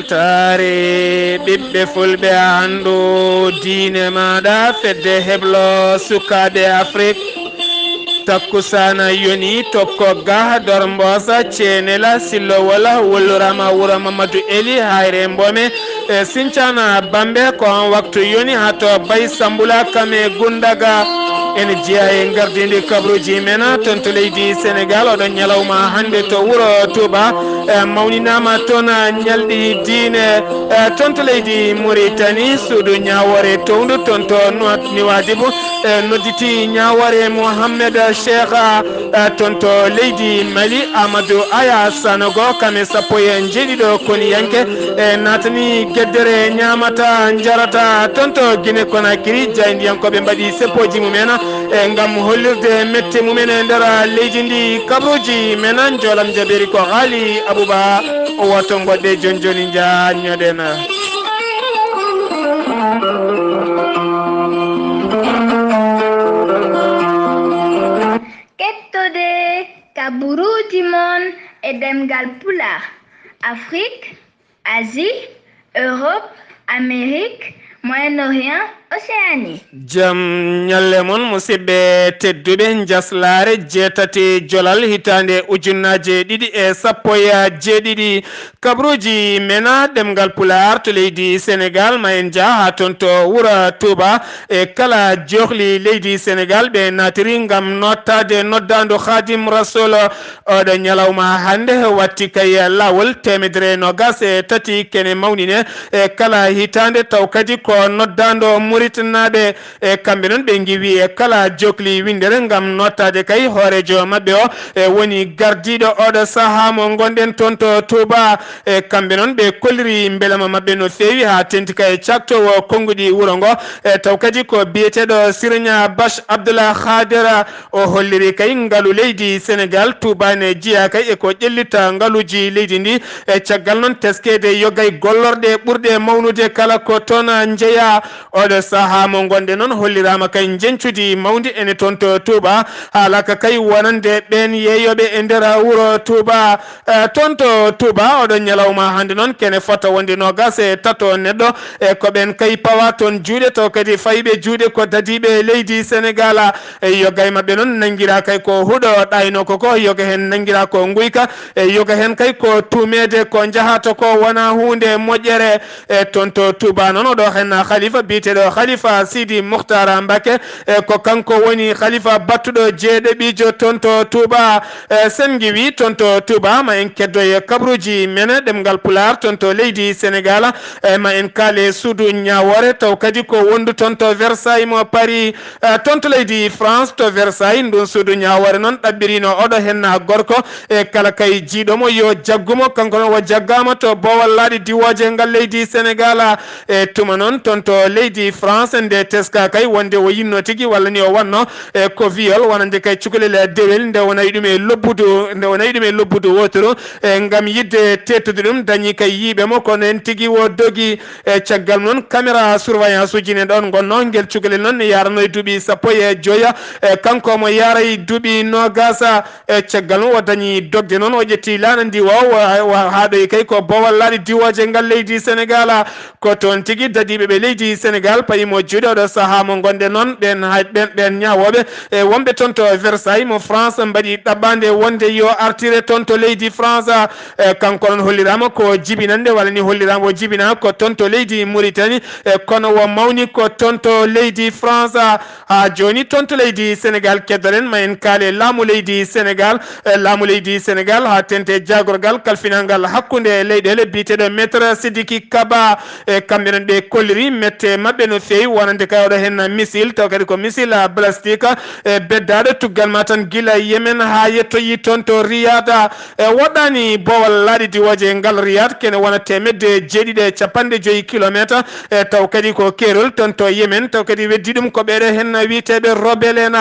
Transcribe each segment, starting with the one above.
ɓamtare ɓiɓɓe fulɓe andu diine maɗa fedde heblo sukaɓe Afrique takkusana yoni tokko ga dormbosa cenela sillowola wullurama wuro Mamadou Eli hayre mbome sincana bambe ko waktu yoni hato bay sambula kame gundaga en jiya e gardidi kabruji mena tonto leydi Sénégal oɗon ñalawma hande to wuro Touba mawninama toon ñalɗi diine tonto leydi Mauritanie suudu ñawore towndu tonto Nouadhibou nodditi ñawore Mohamed Cheikh tonto leydi Mali Amadou Aya Sanogo kame sappo e jeeɗiɗo koni yanke natani gueddere ñamata jarata tonto Guinée Conakry jayndiyankoɓe mbaɗi seppoji mumen ngam hollirde mette mumen e nder leydi ndi kabruji men jolam jaberi ko haali Abouba o woto goɗɗe joni joni jañoɗen kettode kaburuji mon e demgal pulaar Afrique, Asie, Europe, Amérique, Moyen-Orient, Océanie. Jam nyalle mon musidɓe tedduɓe jaslare jeetati jolal hitande ujunnaje ɗiɗi e sappo e jeeɗiɗi kabruji mena ɗemgal pulaar to leydi Sénégal ma en jaa ha toon to wuro Touba e kala johli leydi Sénégal ɓe natiri ngam nottade noddadu Khadim Rasoul oɗo ñalawma hande watti kay lawol temedere nogas e tati kene mawnine e kala hitande taw kadi ko noddando muritanaɓe e kamɓe noon ɓe giwi e kala jokli windere ngam nottade kay hoorejo mabɓe o e woni gardiɗo oɗo saaha mo gonɗen toon to Touba e kamɓe noon ɓe kolliri beelama mabɓe no fewi ha tenti kay caktowo konguɗi wuuro ngo e taw kadi ko biyeteɗo Sirnia Bache Abdoulaye Khadera o holliri kay ngaalu leydi Sénégal Touba ne jiya kay e ko ƴellita ngaaluji leydi ndi e caggal noon teskede yogay gollorɗe ɓurɗe mawnude kala ko toon jeeya oɗo saaha mo gonɗe noon hollirama kay jencudi mawdi ene toon to Touba haalaka kay wonande ɓen yeeyoɓe e nder wuro Touba toon to Touba oɗon ñalawma hande noon kene fota wonde nogas e tato neɗɗo e ko ɓen kay pawa toon juuɗe to kadi fayiɓe juuɗe ko dadiɓe leydi Sénégal e yoga e mabɓe noon nanguira kay ko huuɗo ɗayno koko yoga hen nanguira ko guyka e yoga hen kay ko tumede ko jahata ko wona hunde moƴƴere e toon to Touba noon oɗo hen khalifa biteɗo khalifa Sidi Mokhtar Mbake e ko kanko woni khalifa battuɗo jeeɗiɓijo toon to Touba sen giwi toon to Touba ma en keddoye kabruji mene ɗemgal pulaar toon to leydi Sénégal ma en kaale suudu ñawore taw kadi ko wondu toon to Versailles mo Paris toon to leydi France to Versailles ndun suudu ñawore noon ɗaɓɓirino oɗo hen gorko e kala kay jiiɗomo yo jaggumo kanko noon wo jaggama to bowal laaɗi diwoje ngal leydi Sénégal e tuma noon toon to leydi France nde teska kay wonde o yinno tigui walla ni o wanno e ko viol wonande kay cukalel dewel nde wonayi ɗum e lobbudu wotoro e ngam yidde tettude ɗum dañi kay yiiɓemo kono en tigui wo dogi e caggal noon caméra surveillance uji ne ɗon gonno guel cukalel noon ne yarano e duuɓi sappo e joya e kanko mo yaray duuɓi nogasa e caggal noon o dañi dogde noon o ƴetti lana ndi haɗoy kay ko bowal laaɗi diwoje ngal leydi Sénégal ko toon tigui dadiɓe ɓe leydi Sénégal payimo juuɗe oɗo saaha mo gonɗe noon ɓen ñawoɓe e wonɓe toon to Versailles mo France mbaɗi ɗaɓɓande wonde yo artire toon to leydi France e kanko noon hollirama ko jibinande walla ni hollirama o jibina ko toon to leydi Mauritanie e kono wo mawni ko toon to leydi France ha joni toon to leydi Sénégal keddoɗen ma en kaale laamu leydi Sénégal ha tente jagorgal kalfinalngal hakkude leyɗele biteɗo maître Sidiki Kaba e kamɓe noon ɓe kolliri mette mabɓe no fewi wonande kay oɗo hen missile taw kadi ko missile plastique e beddaɗo tuggal ma tan guila Yemen ha yettoyi toon to Riyad e woɗɗani bowal laaɗi diwoje ngal Riyad kene wona temedde jeeɗiɗi e capanɗe joyyi kilométre e taw kadi ko keerol toon to Yemen taw kadi weddi ɗum ko ɓeɗo hen witeɓe rebelle en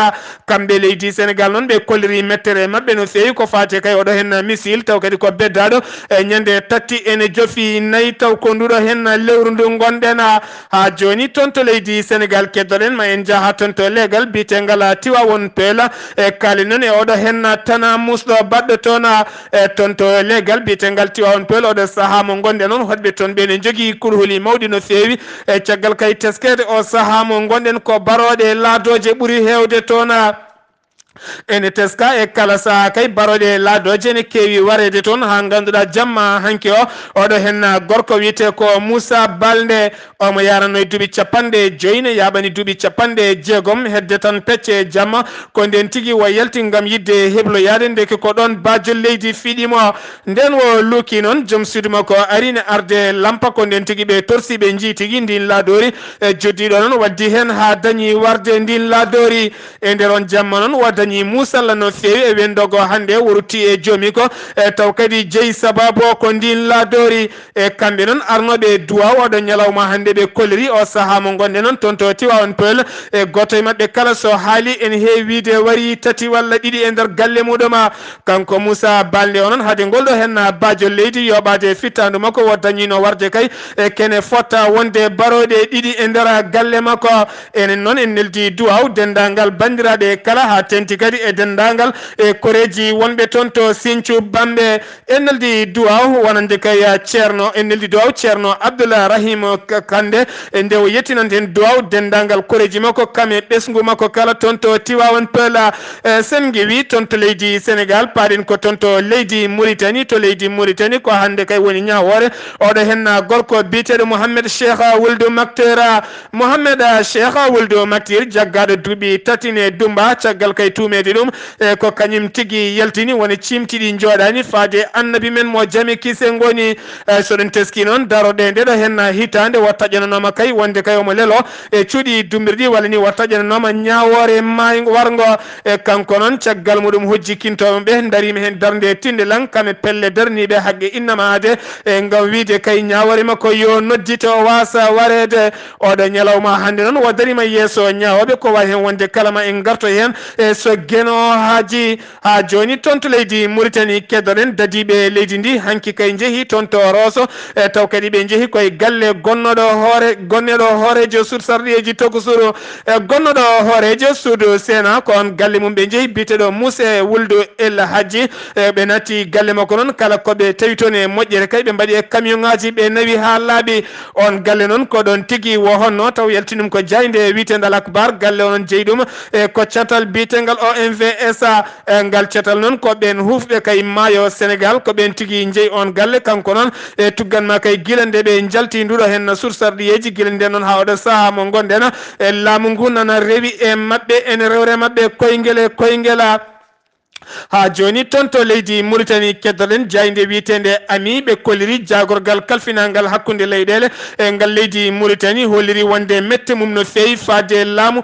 kamɓe leydi Sénégal noon ɓe kolliri mettere mabɓe no fewi ko fate kay oɗo hen missile taw kadi ko beddaɗo e ñande tati ene jofi nayyi taw ko nduɗo hen lewru ndu gonɗen ha joni toon tonto leydi Sénégal keddoɗen ma en jaha tonto legal bitengal Tiwawon Peulh kali non e oɗo henna tana musɗo baɗɗo toon tonto legal bitengal Tiwawon Peulh oɗo saaha mo gonɗe noon hoɗɓe toon ɓe ne jogui kurhuli mawɗi no fewi caggal kay teskede o saaha mo gonɗen ko baroɗe laadoje ɓuuri hewde toon ene teska e kala saha kay baroɗe laadoje ne kewi warede toon ha ganduɗa jamma hanki o oɗo hen gorko wiyete ko Moussa Balde omo yarano e duuɓi 50 yaɓani duuɓi 60 hedde tan pecce jamma ko nden tigui wo yalti gam yidde hebloyade ndeke ko ɗon bajol leydi fiɗimo nden wo luuki noon joom suudu makko arine arde lampa ko nden tigui ɓe torsi ɓe jii tigui ndin laadori joddiɗo noon waddi hen ha dañi warde ndin laadori e nder on jamma noon wa dañi musalla no fewi e wendogo hande woruti e joomi ko taw kadi jeeyi sababu ko ndin laadori e kamɓe noon arnoɓe duwa oɗo ñalawma hande ɓe koliri o saaha mo gonɗe noon toon to Tiwawon Peulh e goto e mabɓe kala so haali en heewi wiide wari tati walla ɗiɗi e nder galle muɗuma kanko Moussa Balde o noon haade golɗo hen bajol leydi yoɓade fittandu makko wo dañino warde kay e kene fotta wonde baroɗe ɗiɗi e nder galle makko enen noon en neldi duwaw dendagal bandiraɓe kala ha tenti kadi e dendagal e koreji wonɓe toon to Sinthiou Bamɓe en neldi duwaw wonande kay ceerno en neldi duwaw ceerno Abdoulaye Rahim Kande e nde o yettinante en duwaw dendagal koreji makko kame ɓesgu makko kala toon to Tiwawon Peulh sen giwi toon to leydi Sénégal paɗen ko toon to leydi Mauritanie ko hande kay woni ñawore oɗo hen gorko biteɗo Mohamed Cheikh Wuldu Makteur Mohamed Cheikh Wuldu Makteur jaggaɗo duuɓi tatine Dumba caggal kay tumede ɗum e ko kañum tigui yaltini woni cimtiɗi joɗani faade annabi men mo jami kise goni soɗen teski noon daroɗe ndeɗo hen hitande watta ƴananoma kay wonde kay omo lelo e cuuɗi dumbirɗi walla ni watta ƴananoma ñawore may wargo e kanko noon caggal muɗum hojjikintoɓeɓe darima hen darde tinde lan kame pelle darniɓe haqqe innama ade e gam wiide kay ñawore makko yo noddite o wasa warede oɗo ñalawma hande noon wo darima yeeso ñawoɓe ko wawi hen wonde kalama en garto hen e so gueno haaji ha joni toon to leydi Mauritanie keddoɗen dadiɓe leydi ndi hanki kay jeehi toon to Rosso e taw kadi ɓe jeehi koye galle gonneɗo hoorejo suud sarɗiyeji tokosuru e gonnoɗo hoorejo suudu Séna ko on galle mum ɓe jeehi biteɗo Moussa Wuldu El Hadji ɓe natti galle makko noon kala koɓe tawi toon e moƴƴere kay ɓe mbaɗi e camion ngaji ɓe nawi ha laaɓi on galle noon ko ɗon tigui wo honno taw yaltinum ko jayde witende Al Akbar galle onon jeeyi ɗum e ko catal bitengal OMVS ngal catal noon ko ɓen hufɓe kay maayo Sénégal ko ɓen tigui jeeyi on galle kanko noon e tugganma kay guila nde ɓe jalti nduɗo hen sursarɗiyeji guila nde noon ha oɗo saaha mo gonɗen e laamu ngu nana rewi e mabɓe ene rewre mabɓe koyguela ha joni toon to leydi Mauritanie keddoɗen jayde witende ami ɓe koliri jagorgal kalfinangal hakkude leyɗele e ngal leydi Mauritanie holliri wonde mette mum no fewi faade laamu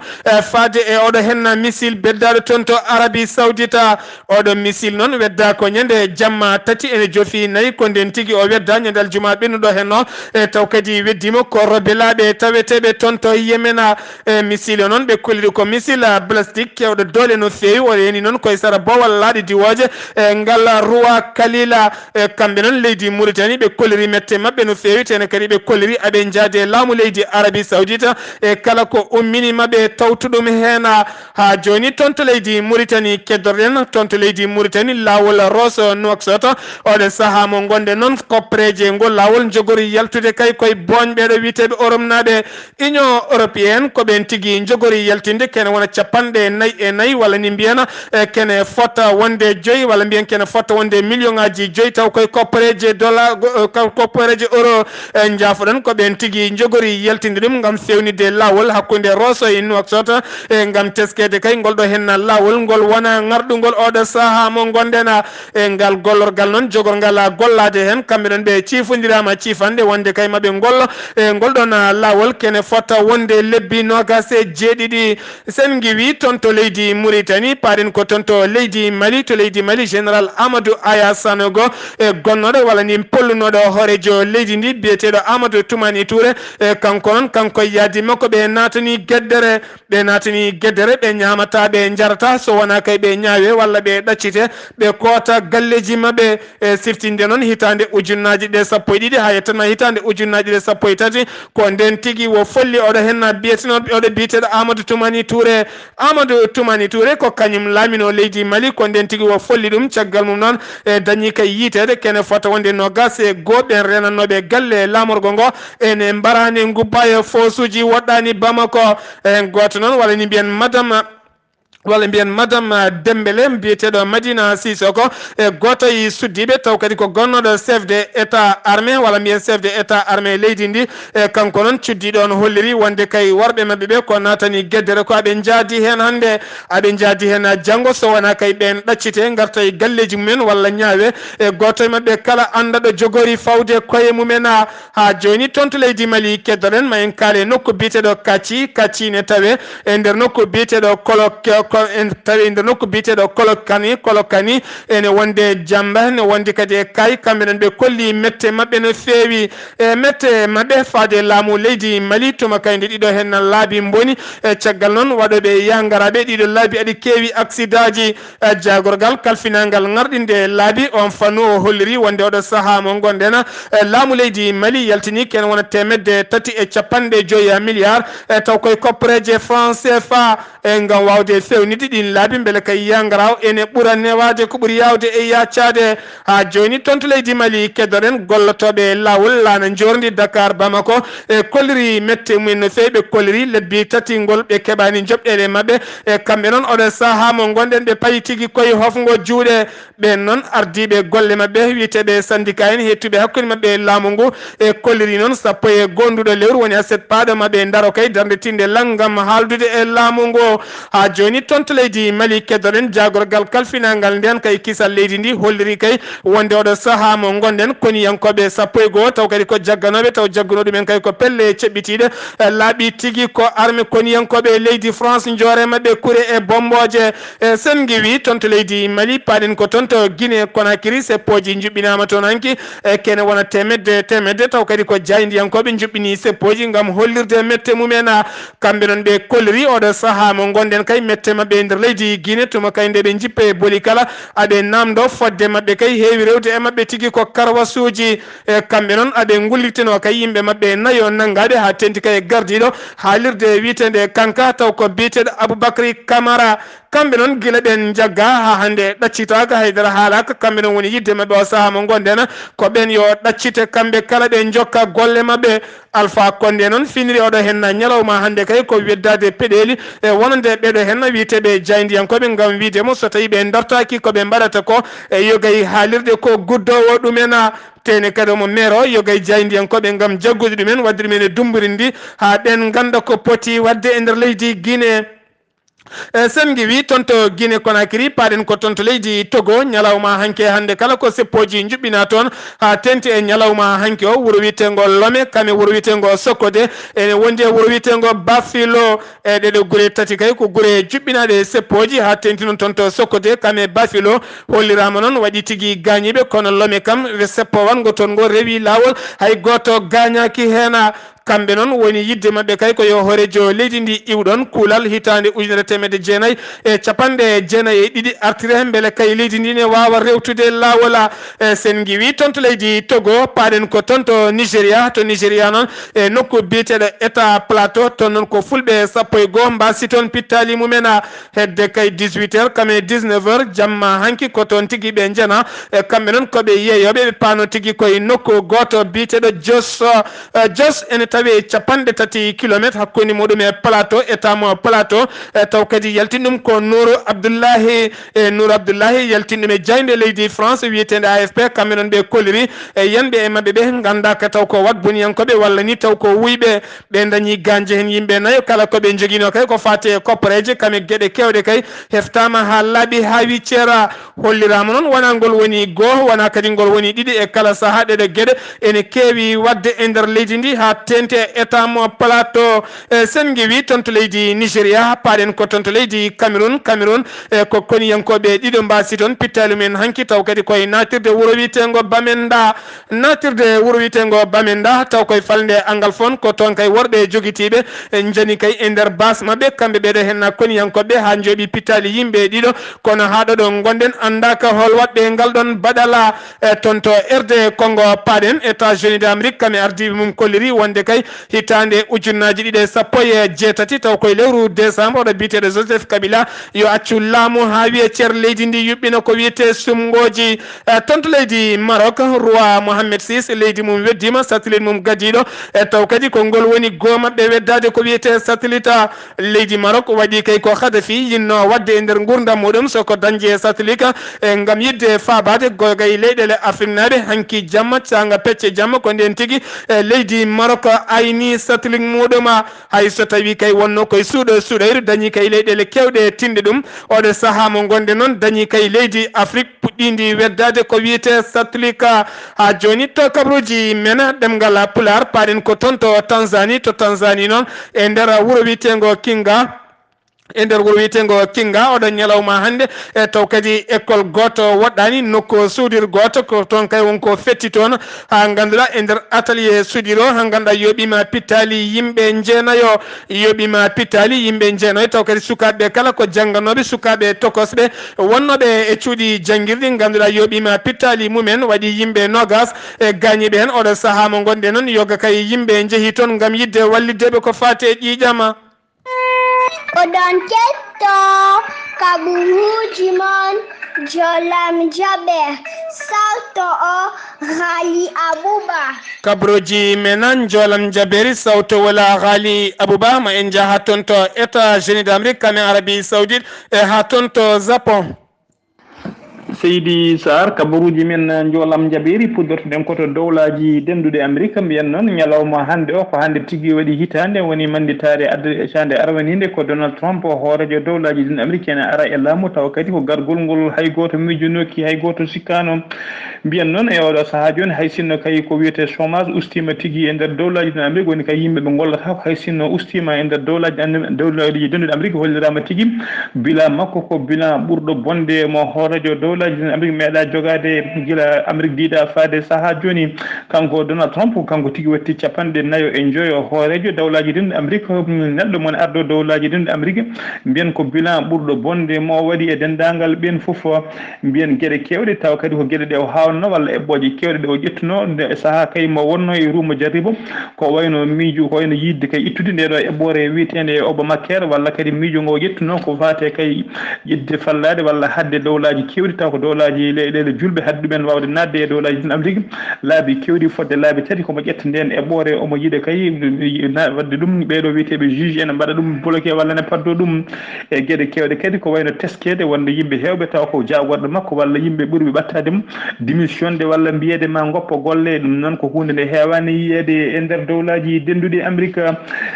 faade e oɗo hen missile beddaɗo toon to Arabie Saoudita oɗo missile noon wedda ko ñande jamma tati ene joofi nayyi ko nden tigui o wedda ñandal juma ɓennuɗo hen o e taw kadi weddima ko robelaɓe taweteɓe toon to Yemena e missile o noon ɓe koliri ko missile plastique kewɗo doole no fewi o yani noon koye sara bowal laaɗi diwoje e ngal Roi Kalila e kamɓe noon leydi Mauritanie ɓe koliri mette mabɓe no fewi tene kadi ɓe koliri aɓe jaade laamu leydi Arabie Saoudita e kala ko ummini mabɓe tawtuɗum hen ha joni toon to leydi Mauritanie keddorɗen toon to leydi Mauritanie lawol Rosso Nouakchott oɗo saaha mo gonde noon koppreje ngol lawol jogori yaltude kay koye boñɓeɗo witeɓe Europe naɓe Union européenne ko ɓen tigui jogori yaltinde kene wona 44 walla ni mbiyana kene fotta wonde joyi walla mbiyen kene fotta wonde million ngaji joyi taw koye koppareje dollar koppareje euro jaafoɗon ko ɓen tigui jogori yaltinde ɗum gam fewnide lawol hakkude Rosso e Nouakchott e gam teskede kay ngolɗo hen lawol ngol wona ngarɗugol oɗo saaha mo gonɗen e ngal gollorgal noon jogorgal gollade hen kamɓe ɗon ɓe ciifodirama ciifande wonde kay maɓe gollo e ngolɗon lawol kene fotta wonde lebbi nogas e jeeɗiɗi sen giwi toon to leydi Mauritanie paɗen ko toon to leydi Mali to leydi Mali général Amadou Aya Sanogo gonnoɗo walla ni pollunoɗo horejo leydi ndi biyeteɗo Amadou Toumani Touré kanko non kanko yaadi makko ɓe natani gueddere ɓe ñamata ɓe jarata so wona kay ɓe ñaawe walla ɓe ɗaccite ɓe koota galleji mabɓe siftinde noon hitande ujunnaji ɗe 12 ha yettanma hitande ujunnaji ɗe 13 ko nden tigui wo folli oɗo henna biyetenoɓe oɗo biyeteɗo Amadou Toumani Touré ko kañum laamino leydi Mali ko nden tigui wo folli ɗum caggal mum noon dañi kay yitede kene fota wonde nogas e goɓe renanoɓe galle lamorgo ngo ene mbarani gubba e fosuji woɗɗani Bamako goto noon walla ni mbiyen madame Dembélé biyeteɗo Madina Sissoko goto e suddiɓe taw kadi ko gonnoɗo chef de état armé walla mbiyen chef de état armé leydi ndi kanko noon cuddiɗo on holliri wonde kay worɓe mabɓe ɓe ko natani gueddere ko aɓe jaadi hen hande aɓe jaadi hen janggo so wona kay ɓen ɗaccite garta e galleji mumen walla ñaawe goto e mabɓe kala andaɗo jogori fawde koye mumen ha joni toon to leydi Mali keddoɗen ma en kaale nokku biyeteɗo Kacci ne tawe e nder nokku biyeteɗo tawi nder nokku biyeteɗo Kolokani ene wonde Jamba ne wondi kadi e Kay kamɓe non ɓe kolli mette mabɓe no feewi mette mabɓe faade laamu leydi Mali tuma kayde ɗiɗo hen laabi boni caggal noon waɗoɓe yangaraɓe ɗiɗo laabi aɗi keewi accident ji jagorgal kalfinangal ngarɗinde laabi on fannu o holliri wonde oɗo saaha mo gonɗen laamu leydi Mali yaltini ken wona 350 milliards taw koye koppareje franc CFA ngam wawde fewnide ɗin laabi beele kay yangaraw ene ɓuura newade ko ɓuuri yawde e yaccade ha joni toon to leydi Mali keddoɗen gollotoɓe lawol laana jordi Dakar Bamako kolliri mette mumen no fewi ɓe kolliri lebbi tati ngol ɓe keɓani joɓɗele mabɓe kamɓe noon oɗo saaha mo gonɗen ɓe payi tigui koye hofgo juuɗe ɓen noon ardiɓe golle mabɓe wiyeteɓe syndicat en hettuɓe hakkude mabɓe laamu ngu kolliri noon sappo e gonduɗo lewru woni aset paɗo mabɓe daro kay darde tinde langgam haaldude e laamu ngu ha joni toon to leydi Mali keddoɗen jagorgal kalfinangal nden kay kisal leydi ndi holliri kay wonde oɗo saaha mo gonɗen koniyankoɓe sappo e goho taw kadi ko jagganoɓe taw jagguno ɗumen kay ko pelle ceɓɓitiɗe laaɓi tigui ko armé koniyankoɓe leydi France joore mabɓe kuure e bomboje sen giwi toon to leydi Mali paɗen ko toon to Guinée Conakry seppoji juɓɓinama toon hanki kene wona temedde taw kadi ko jaydiyankoɓe juɓɓini seppoji gam hollirde mette mumen kamɓe noon ɓe kolliri oɗo saaha mo gonɗen kay mette mabɓe nder leydi Guinée tuma kay nde ɓe jippe e booli kala aɓe namdo fodde mabɓe kay heewi rewde e mabɓe tigui ko karwasuji kamɓe noon aɓe gullitino kay yimɓe mabɓe nayo naggaɓe ha tenti kay gardiɗo haalirde wiitede kanka taw ko biyeteɗo Aboubacry Camara kamɓe noon guila ɓen jagga ha hande ɗaccitaka haydara haalaka kamɓe noon woni yidde mabɓe o saaha mo gonɗen ko ɓen yo ɗaccite kamɓe kala ɓe jokka golle mabɓe Alpha Condé noon finiri oɗo henna ñalawma hande kay ko weddade peɗeli e wonande ɓeɗo henna wiyeteɓe jaydiyankoɓe gam wiidemo so tawi ɓe dartaki koɓe mbaɗata ko e yogay haalirde ko guddowo ɗumen tene kadi omo maire o yogay jaydiyankoɓe gam jaggude ɗumen wadde ɗumen e dumburi ndi ha ɓen ganda ko poti wadde e nder leydi Guinée sen giwi toon to Guinée Conakry paɗen ko toon to leydi Togo ñalawma hanke hande kala ko seppoji juɓɓina toon ha tenti e ñalawma hanke o wuuro wiyetego Lomé kame wuuro wiyetego Sokode ene wondi e wuuro wiyetego Bafilo e ɗeɗo guure tati kay ko guure juɓɓinaɗe seppoji ha tenti noon toon to Sokode kame Bafilo hollirama noon waɗi tigui gañiɓe kono Lomé kam seppo wango toon ngo rewi lawol hay goto gañaki hen kamɓe noon woni yidde mabɓe kay ko yo horejo leydi ndi iwɗon kuulal hitande 1992 e capanɗe 92 artire beele kay leydi ndi ne wawa rewtude lawol sen giwi toon to leydi Togo paɗen ko toon to Nigéria noon e nokku biyeteɗo état plateau toon noon ko fulɓe sappo e goho mbasi toon pittali mumen hedde kay 18 heures kame 19 heures jamma hanki ko toon tigui ɓe jeena e kamɓe noon koɓe yeeyoɓe ɓe paano tigui koye nokku goto biyeteɗo Jos ene tawi capanɗe 3 kilométre hakkude muɗum e plateau état mo plateau taw kadi yaltin ɗum ko Nour Abdoullahi yaltin ɗum e jayde leydi France wiyetede AFP kamɓe noon ɓe kolliri e yanɓe e mabɓe ɓe gandaka taw ko wat boniyankoɓe walla ni taw ko wuyɓe ɓe dañi ganje hen yimɓe nayo kala koɓe joguino kay ko fate e koppareje kame gueɗe kewɗe kay heftama ha laaɓi ha wi ceera hollirama noon wona ngol woni goho wona kadi ngol woni ɗiɗi e kala saaha ɗeɗo gueɗe ene keewi wadde e nder leydi ndi ha tente état mo plateau sen ngewi tonto leydi Nigeria paden ko tonto leydi Cameroon ko koni yankoɓe ɗiɗo mbasi toon pittali men hanki taw kadi koye natirde wuro witengo Bamenda taw koye falde angal fon ko toon kay worɓe jogitiɓe jani kay e nder bas mabɓe kamɓe ɓeɗo henna koni yankoɓe ha jooɓi pittali yimɓe ɗiɗo kono haɗo ɗo gonɗen andaka hol waɗɓe ngal ɗon baɗala tonto RD Congo paɗen États-Unis d'Amérique kame ardiɓe mum kolliri wonde kay hitande ujunnaji ɗiɗi e sappo e jeetati taw koye lewru décembre oɗo biteɗo Joseph Kabila yo accu laamu ha wiye ceer leydi ndi yuɓɓina ko wiyete sumgoji tonto leydi Maroc roi Mohammed VI leydi mum weddima satellite mum gadiɗo taw kadi ko ngol woni goo mabɓe weddade ko wiyete satellite leydi Maroc waɗi kay ko Khadafi yinno wadde e nder gurdam muɗum soko dañji e satellite ngam yidde fabade gogay leyɗele Afrique naɓe hanki jamma canga pecce jamma ko nden tigui leydi Maroc ayni satellite muɗum hay so tawi kay wonno koye suuɗoyru dañi kay leyɗele kewɗe tinde ɗum oɗo saaha mo gonde noon dañi kay leydi Afrique puɗɗidi weddade ko wiyete satellite ha joni to kabruji mena ɗemgal Pular paɗen ko toon to Tanzanie noon e nder wuuro wiyetego Kinga oɗon ñalawma hande taw kadi école goto woɗɗani nokku suudir goto ko toon kay wonko fetti toon ha ganduɗa e nder atelier suudir o ha ganduɗa yoɓima pittali yimɓe jeenayo taw kadi sukaɓeɓe kala ko jangganoɓe sukaɓe tokosɓe wonnoɓe e cuuɗi janguirɗi ganduɗa yoɓima pittali mumen waɗi yimɓe nogas e gañiɓe hen oɗo saaha mo gonɗe noon yoga kay yimɓe jeehi toon gam yidde walliddeɓe ko fate ƴiƴama oɗon ketto kaɓuruji mon jolam jaɓe sawto o Ghali Abouba kabroji menan jolam jaberi sawto wala Ghali Abouba ma en jaha toon to États-Unis d'Amérique kame Arabie Saoudite e ha toon to Japon. Seydi Sar kabaruji men jolam jabiri puddortoɗen koto dowlaji dendude Amérique mbiyen noon ñalawma hande o ko hande tigui waɗi hitande woni manditare adde arwanide ko Donald Trump hoorejo dowlaji din américaine ara e laamu taw kadi ko gargol ngol hay goto miijunoki hay goto sikkano mbiyen noon e oɗo saaha joni hay sinno kay ko wiyete chômage ustima tigui e nder dowlaji din Amérique woni kay yimɓe ɓe gollata ko hay sinno ustima e nder dowlaji dendude Amérique hollirama tigui bilan makko ko bilan ɓurɗo bonde mo hoorejo dowlaji din Amérique meeɗa jogade gila Amérique diiɗa faade saaha joni kanko Donald Trump kanko tigui watti 49 hoorejo dowlaji din Amérique neɗɗo mon ardo dowlaji din Amérique mbiyen ko bilan ɓurɗo bonde mo waɗi e dendagal ɓen foof mbiyen gueɗe kewɗe taw kadi ko gueɗe ɗe o hawno walla eɓɓoje kewɗe ɗe o ƴettuno nde saaha kay mo wonno e ruuma jarribo ko wayno miiju ko wayno yidde kay ittude nde ɗo eɓɓore witende Obamacare walla kadi miijo ngo ƴettuno ko fate kay yidde fallade walla hadde dowlaji kewɗi taw ko dowlaji leyɗele julɓe hadde ɗumen wawde nadde e dowlaji din Amérique laabi kewɗi fodde laabi tati komo ƴetta nden eɓɓore omo yiiɗe kay wadde ɗum ɓeɗo wiyeteɓe juge ene mbaɗa ɗum bloqué walla ne paddo ɗum e gueɗe kewɗe kadi ko wayno teskede wonde yimɓe hewɓe taw ko jagorɗo makko walla yimɓe ɓuuriɓe ɓattademo démission de walla mbiyede ma goppa golle ɗum noon ko hunde nde hewani yiyede e nder dowlaji denduɗi Amérique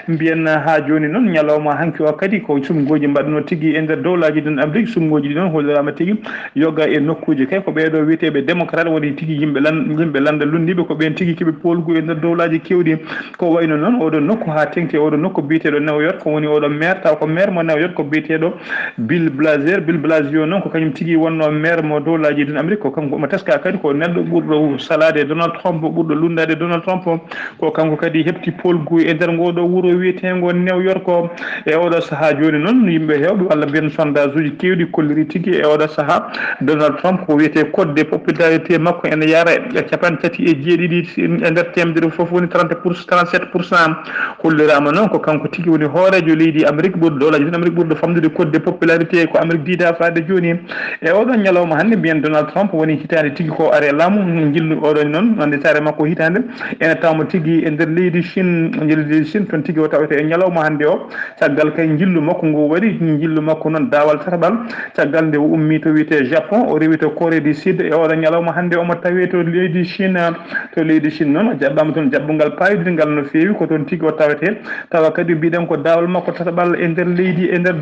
mbiyen ha joni noon ñalawma hanki o kadi ko sumgoji mbaɗuno tigui e nder dowlaji din Amérique sumgoji ɗi noon hollirama tigui yoga e nokkuji kay ko ɓeɗo wiyeteɓe démocrate woni tigui yimɓe landa lundiɓe ko ɓen tigui keeɓe polgu e nder dowlaji kewɗi ko wayno noon oɗo nokku ha tengti oɗo nokku biteɗo New York ko woni oɗo maire taw ko maire mo New York ko biteɗo Bill Blasio noon ko kañum tigui wonno maire mo dowlaji din Amérique ko kanko omo teska kadi ko neɗɗo ɓurɗo salade Donald Trump ɓurɗo lundade Donald Trump ko kanko kadi heɓti polgu e nder ngoɗo wuuro wiyetego New York e oɗo saaha joni noon yimɓe hewɓe walla mbiyen sondage uji kewɗi kolliri tigui e oɗo saaha Donald Trump ko wiyete code de popularité makko ene yara e 37 e nder temedere foof woni 37% hollirama noon ko kanko tigui woni hoorejo leydi Amérique ɓurɗo dowlaji din Amérique ɓurɗo famdude code de popularité ko Amérique diida faade joni e oɗon ñalawma hande mbiyen Donald Trump woni hitande tigui ko are laamu jillu oɗon noon ande sare makko hitande ene tawmo tigui e nder leydi Chine toon tigui o tawete e ñalawma hande o caggal kay jillu makko ngo waɗi jillu makko noon dawal tataɓal caggal nde o ummi to wiyete Japon o rewi to Corée du Sud e oɗo ñalawma hannde omo tawi to leydi Chine noon o jaɓɓama toon jaɓɓungal payidingal no feewi ko toon tigui o tawete tawa kadi mbiɗen ko dawol makko tataɓal e nder leydi e nder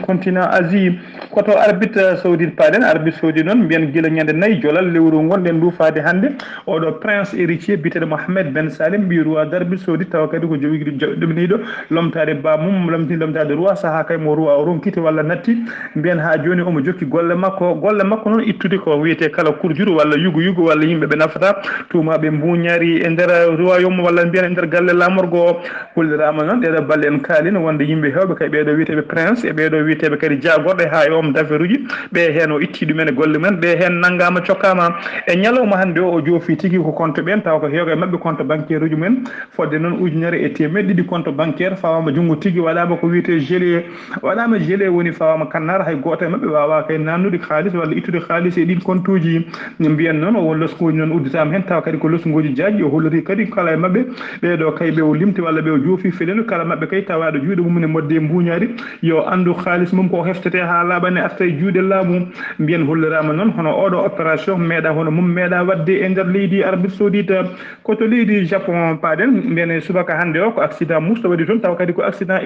continent Asie koto arbitre saoudite paɗen arbitre saoudi noon mbiyen guila ñande nayyi jolal lewru gonɗen ndufade hannde oɗo prince héritier biteɗo Mohammed Ben Salim mbi roi d'arbitre saoudite tawa kadi ko joguiɗo ɗuminiɗo lomtade bamum lomtade roi saaha kay mo roi o ronkiti walla natti mbiyen ha joni omo jokki golle makko noon ittude ko wiyete kala kurjuru walla yugu walla yimɓeɓe nafata tumaɓe mbuñari e nder royaume walla mbiyen e nder galle lamorgo o hullirama noon ɗeɗo balle en kaalino wonde yimɓe hewɓe kay ɓeɗo wiyeteɓe prince e ɓeɗo wiyeteɓe kadi jagorɗe ha e om d'affaire uji ɓe hen o itti ɗumen e golle mumen ɓe hen naggama cokkama e ñalawma hannde o joofi tigui ko compte ɓen taw ko hewɓe mabɓe compte bancaire uji mumen fodde noon ujunere e temedde ɗiɗi compte bancaire fawama junggo tigui waɗama ko wiyete gelé woni fawama kannara hay goto e mabɓe wawa kay nannude halis walla ittude halis e ɗin compte uji mbiyen noon o won loskuji noon udditama hen tawa kadi ko loskuji jaajƴi o holliri kadi kala e mabɓe ɓeɗo kay ɓe o limti walla ɓe o joofi feɗel kala mabɓe kay tawaɗo juuɗe mum ne modde mbuñari yo andu halis mum ko heftete ha laaɓane arta e juuɗe laamu mbiyen hollirama noon hono oɗo opération meeɗa hono mum meeɗa wadde e nder leydi arabie saoudite koto leydi Japon paɗen mbiyene subaka hannde o ko accident musto waɗi toon tawa kadi ko accident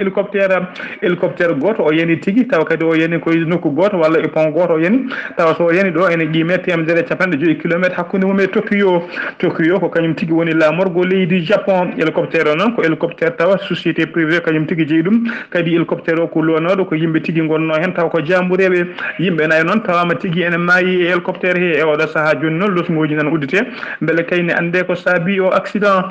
hélicoptère goto o yani tigui tawa kadi o yani koye nokku goto walla e pont goto o yani tawa so yani ɗo ene qime temedere capanɗe joyyi kilométre hakkude mum e Tokyo ko kañum tigui woni lamorgo leydi Japon hélicoptère o noon ko hélicoptère tawa société privé kañum tigui jeeyi ɗum kadi hélicoptère o ko lonoɗo ko yimɓe tigui gonno hen tawa ko jambureɓe yimɓe nayi noon tawama tigui ene maayi e hélicoptère he e oɗo saaha joni noon losmoji nan uddite beele kayne ande ko saabi o accident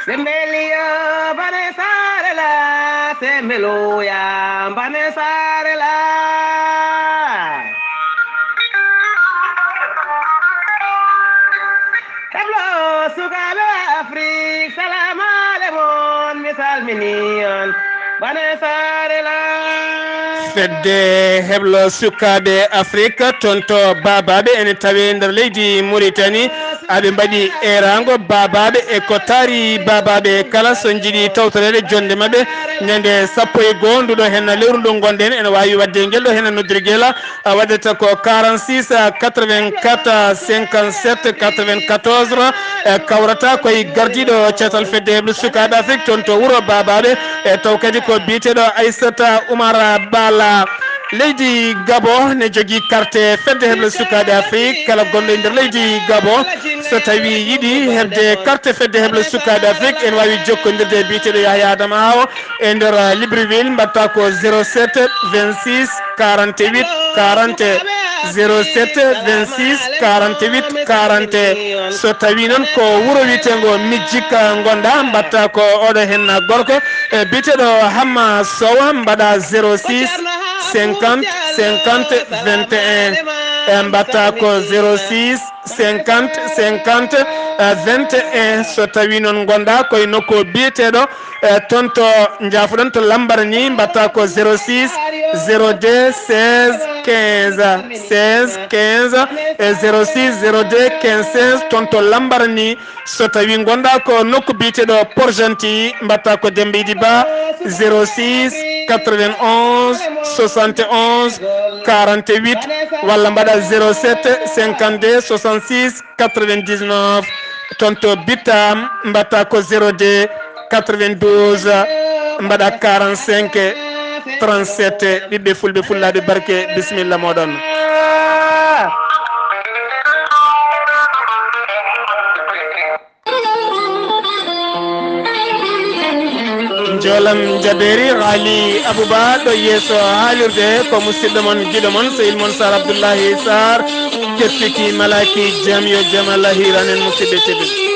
Sembelia banesarela sembeloya banesarela Tablo sugabe Afrique salam alemon misal minion banesarela fedde heblo sukaɓe Afrique toon to babaɓe ene tawe nder leydi Mauritanie aɓe mbaɗi erago babaɓe e ko taari babaɓe kala so jiiɗi tawtorede jonde mabɓe ñande 11 nduɗo hen lewru ndu gonɗen ene wawi wadde guel ɗo hen noddirguel waɗata ko 46 84 57 94 kawrata koye gardiɗo ceetal fedde heblo sukaɓe Afrique toon to wuuro babaɓe e taw kadi ko biteɗo Aissata Oumar Bala leydi Gabon ne jogui carte fedde heblo sukaɓe Afrique kala gonɗo e nder leydi Gabon so tawi yiiɗi hebde carte fedde heblo sukaɓe Afrique en wawi jokkodirde biteɗo Yahya Adama Awo e nder Libreville mbatta ko 07 26 48 40 07 26 48 40 so tawi noon ko wuuro wiyetego Mijjika gonɗa mbatta ko oɗo hen gorko e biteɗo Hamma Sowa mbaɗa 06 50 50 21 e mbatta ko 06 50 50 21 so tawi noon gonɗa koye nokku biyeteɗo toon to jafuɗon to lambar ni mbatta ko 06 02 16 15 16 15 e 06 02 15 16 toon to lambar ni so tawi gonɗa ko nokku biyeteɗo Port-Gentil mbatta ko Demba Ba 06 91 71 48 walla mbaɗa 07 52 66 99 toon to Bittam mbatta ko 02 92 mbaɗa 45 37 ɓiɓɓe fulɓe fullaɓe barke bisimilla moɗon jolam jaberi Ali Abouba ɗo yeeso haalirde ko musidɗo mon giɗo mon Sehil mon Sar Abdoullahi Sar kettiki malaki jam yo jaam Allah hiranen musidɓe tedduɓe